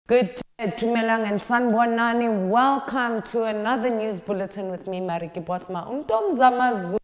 Good day, Dumelang and Sanbonani. Welcome to another news bulletin with me, Marietjie Bothma.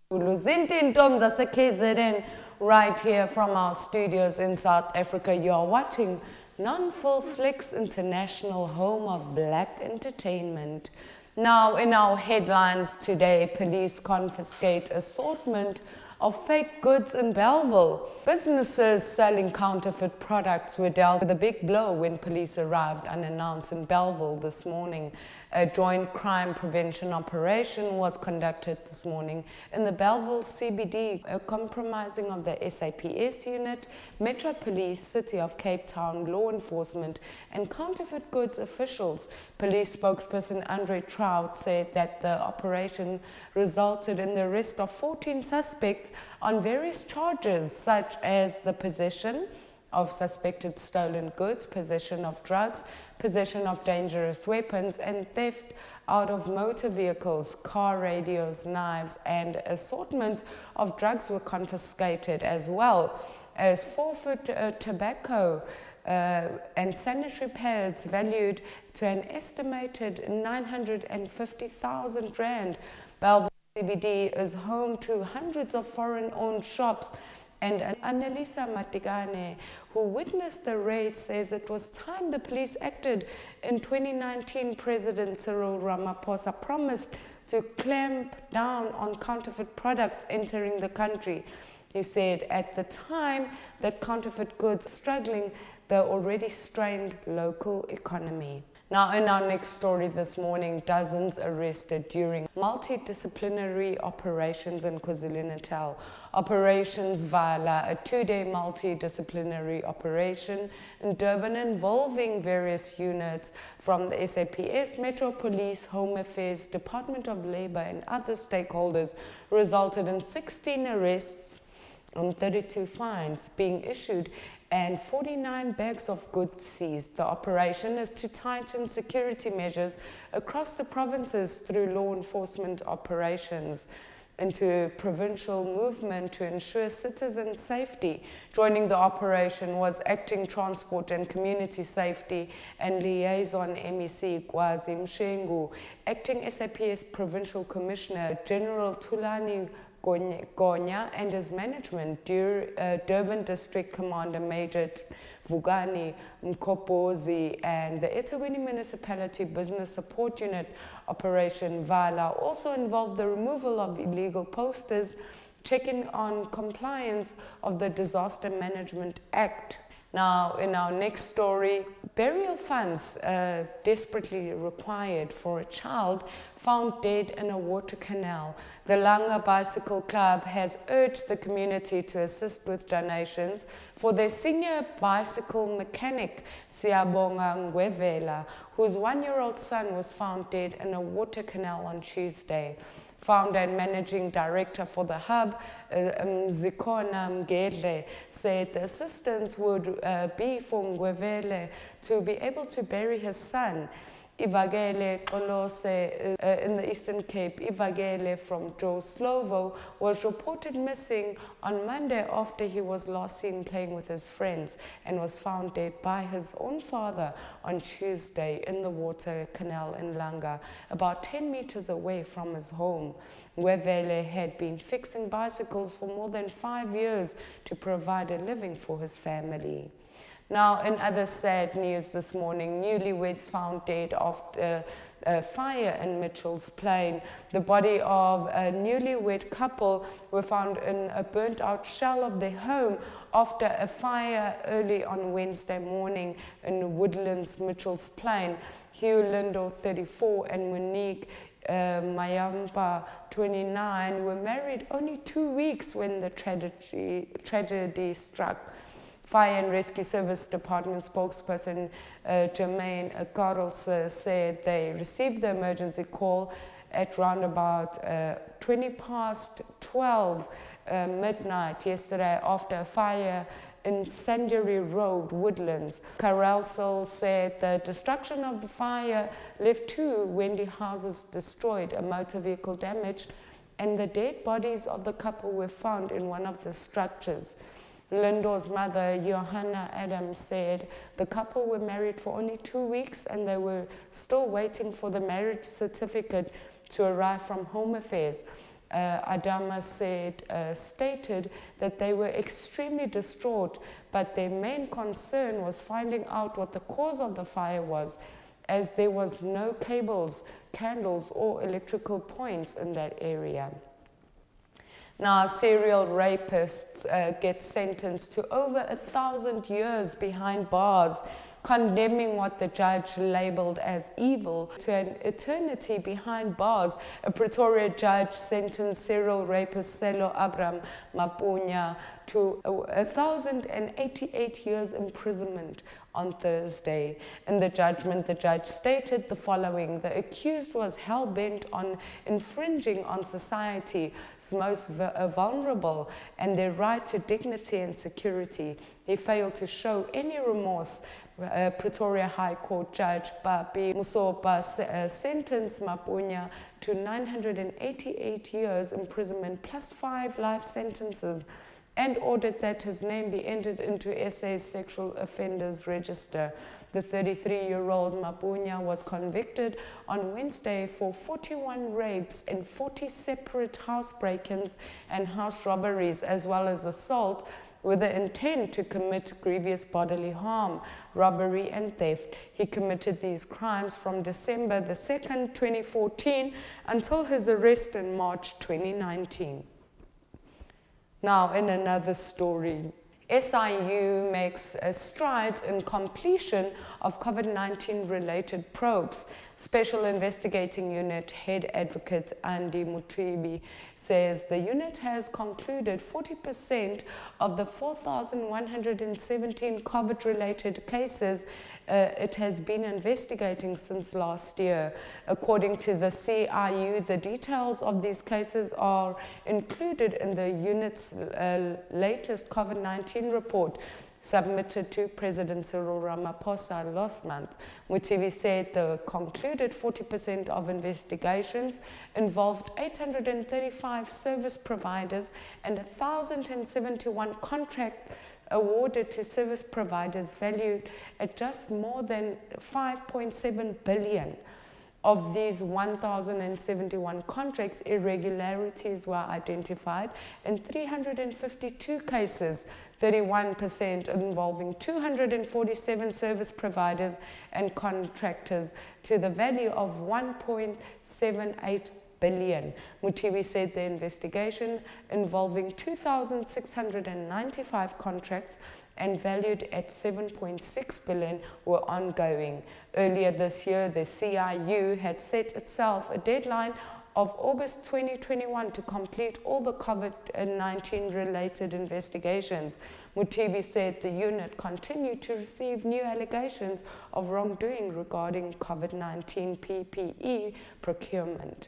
Zulu, Zinti Ntomza KZN, right here from our studios in South Africa. You are watching Non-Full Flicks International, home of black entertainment. Now, in our headlines today, police confiscate assortment of fake goods in Bellville. Businesses selling counterfeit products were dealt with a big blow when police arrived unannounced in Bellville this morning. A joint crime prevention operation was conducted this morning in the Bellville CBD, a comprising of the SAPS unit, Metro Police, City of Cape Town, law enforcement, and counterfeit goods officials. Police spokesperson Andre Trout said that the operation resulted in the arrest of 14 suspects on various charges, such as the possession of suspected stolen goods, possession of drugs, possession of dangerous weapons, and theft out of motor vehicles. Car radios, knives, and assortment of drugs were confiscated, as well as forfeit tobacco and sanitary pads valued to an estimated 950,000 rand. Bellville CBD is home to hundreds of foreign-owned shops, and Annalisa Matigane, who witnessed the raid, says it was time the police acted. In 2019, President Cyril Ramaphosa promised to clamp down on counterfeit products entering the country. He said at the time that counterfeit goods struggling the already strained local economy. Now, in our next story this morning, dozens arrested during multidisciplinary operations in KwaZulu-Natal. Operations Vala, a two-day multidisciplinary operation in Durban involving various units from the SAPS, Metro Police, Home Affairs, Department of Labour, and other stakeholders, resulted in 16 arrests and 32 fines being issued and 49 bags of goods seized. The operation is to tighten security measures across the provinces through law enforcement operations into provincial movement to ensure citizen safety. Joining the operation was Acting Transport and Community Safety and Liaison MEC Gwazi Mshengu, Acting SAPS Provincial Commissioner General Tulani Gonya, and his management, Durban District Commander Major Vugani Mkopozi, and the eThekwini Municipality Business Support Unit. Operation Vala also involved the removal of illegal posters, checking on compliance of the Disaster Management Act. Now, in our next story, burial funds desperately required for a child found dead in a water canal. The Langa Bicycle Club has urged the community to assist with donations for their senior bicycle mechanic, Siyabonga Ngwevela, whose one-year-old son was found dead in a water canal on Tuesday. Founder and managing director for the hub, Zikona Mgedle, said the assistance would be for Ngwevele to be able to bury his son. Ivagele Kolose in the Eastern Cape, Ivagele from Joe Slovo, was reported missing on Monday after he was last seen playing with his friends and was found dead by his own father on Tuesday in the water canal in Langa, about 10 meters away from his home. Ngwevele had been fixing bicycles for more than 5 years to provide a living for his family. Now, in other sad news this morning, newlyweds found dead after a fire in Mitchell's Plain. The body of a newlywed couple were found in a burnt-out shell of their home after a fire early on Wednesday morning in Woodlands, Mitchell's Plain. Hugh Lindo, 34, and Monique Mayamba, 29, were married only 2 weeks when the tragedy struck. Fire and Rescue Service Department spokesperson Jermaine Carlse said they received the emergency call at round about 12 midnight yesterday after a fire in Sanjari Road, Woodlands. Carlse said the destruction of the fire left 2 Wendy houses destroyed, a motor vehicle damaged, and the dead bodies of the couple were found in one of the structures. Lindo's mother, Johanna Adams, said the couple were married for only 2 weeks and they were still waiting for the marriage certificate to arrive from Home Affairs. Adama stated that they were extremely distraught, but their main concern was finding out what the cause of the fire was, as there was no cables, candles, or electrical points in that area. Now, serial rapists get sentenced to over 1,000 years behind bars, condemning what the judge labeled as evil to an eternity behind bars. A Pretoria judge sentenced serial rapist Selo Abram Mapunya to 1,088 years imprisonment on Thursday. In the judgment, the judge stated the following: the accused was hell-bent on infringing on society's most vulnerable and their right to dignity and security. He failed to show any remorse. Pretoria High Court Judge Papi Musopa sentenced Mapunya to 988 years imprisonment plus 5 life sentences, and ordered that his name be entered into SA's sexual offenders register. The 33-year-old Mapunya was convicted on Wednesday for 41 rapes and 40 separate house break-ins and house robberies, as well as assault with the intent to commit grievous bodily harm, robbery and theft. He committed these crimes from December the 2nd, 2014 until his arrest in March 2019. Now, in another story, SIU makes strides in completion of COVID-19 related probes. Special Investigating Unit Head Advocate Andy Mutibi says the unit has concluded 40% of the 4,117 COVID-related cases it has been investigating since last year. According to the CIU, the details of these cases are included in the unit's latest COVID-19 report submitted to President Cyril Ramaphosa last month. Mutivi said the concluded 40% of investigations involved 835 service providers and 1,071 contracts awarded to service providers valued at just more than 5.7 billion. Of these 1,071 contracts, irregularities were identified in 352 cases, 31% involving 247 service providers and contractors to the value of 1.78 billion. Mutibi said the investigation involving 2,695 contracts and valued at 7.6 billion were ongoing. Earlier this year, the CIU had set itself a deadline of August 2021 to complete all the COVID-19 related investigations. Mutibi said the unit continued to receive new allegations of wrongdoing regarding COVID-19 PPE procurement.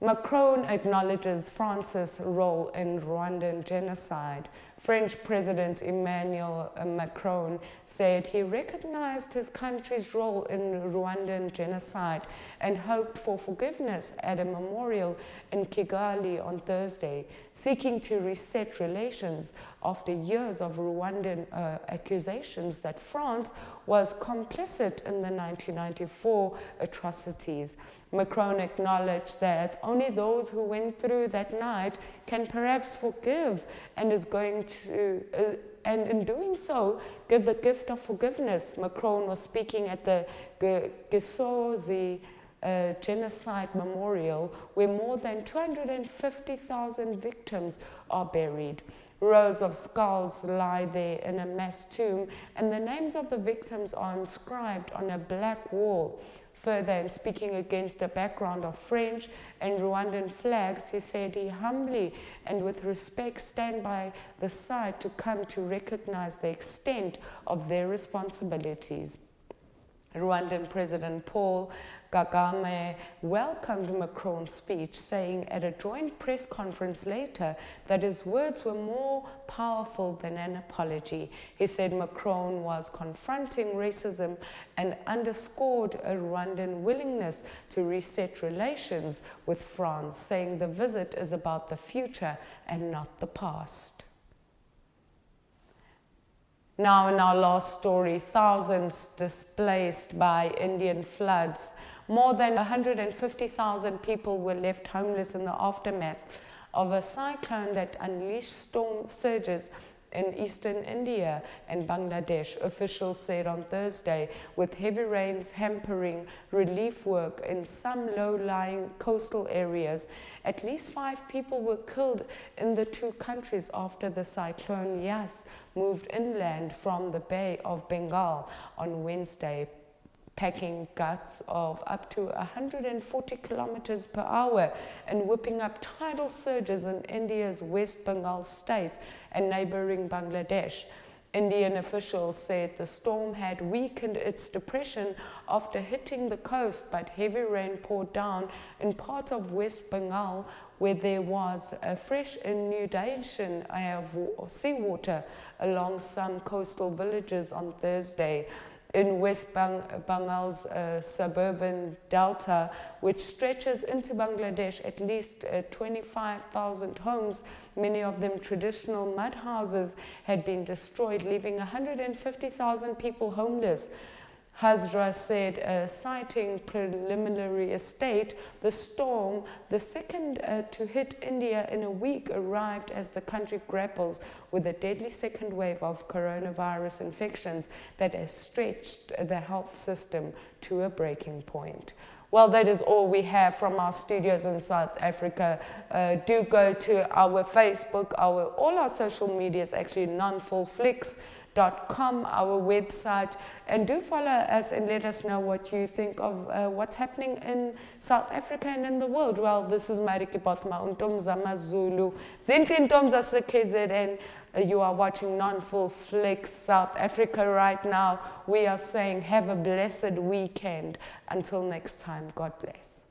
Macron acknowledges France's role in Rwandan genocide. French President Emmanuel Macron said he recognized his country's role in Rwandan genocide and hoped for forgiveness at a memorial in Kigali on Thursday, seeking to reset relations after years of Rwandan accusations that France was complicit in the 1994 atrocities. Macron acknowledged that only those who went through that night can perhaps forgive, and is going to, and in doing so, give the gift of forgiveness. Macron was speaking at the Gisozi Genocide Memorial, where more than 250,000 victims are buried. Rows of skulls lie there in a mass tomb, and the names of the victims are inscribed on a black wall. Further, in speaking against a background of French and Rwandan flags, he said he humbly and with respect stand by the side to come to recognize the extent of their responsibilities. Rwandan President Paul Kagame welcomed Macron's speech, saying at a joint press conference later that his words were more powerful than an apology. He said Macron was confronting racism and underscored a Rwandan willingness to reset relations with France, saying the visit is about the future and not the past. Now in our last story, thousands displaced by Indian floods. More than 150,000 people were left homeless in the aftermath of a cyclone that unleashed storm surges in eastern India and Bangladesh, officials said on Thursday, with heavy rains hampering relief work in some low-lying coastal areas. At least 5 people were killed in the 2 countries after the cyclone Yas moved inland from the Bay of Bengal on Wednesday, packing gusts of up to 140 kilometers per hour and whipping up tidal surges in India's West Bengal state and neighboring Bangladesh. Indian officials said the storm had weakened its depression after hitting the coast, but heavy rain poured down in parts of West Bengal where there was a fresh inundation of seawater along some coastal villages on Thursday. In West Bengal's suburban delta, which stretches into Bangladesh, at least 25,000 homes, many of them traditional mud houses, had been destroyed, leaving 150,000 people homeless. Hazra said, citing preliminary estate, the storm, the second to hit India in a week, arrived as the country grapples with a deadly second wave of coronavirus infections that has stretched the health system to a breaking point. Well, that is all we have from our studios in South Africa. Do go to our Facebook, all our social medias, actually nonfullflicks.com, our website, and do follow us and let us know what you think of what's happening in South Africa and in the world. Well, this is Marietjie Bothma, Untomza Mazulu, Zinti Ntomza KZN. You are watching Non-Full Flicks South Africa right now. We are saying have a blessed weekend. Until next time, God bless.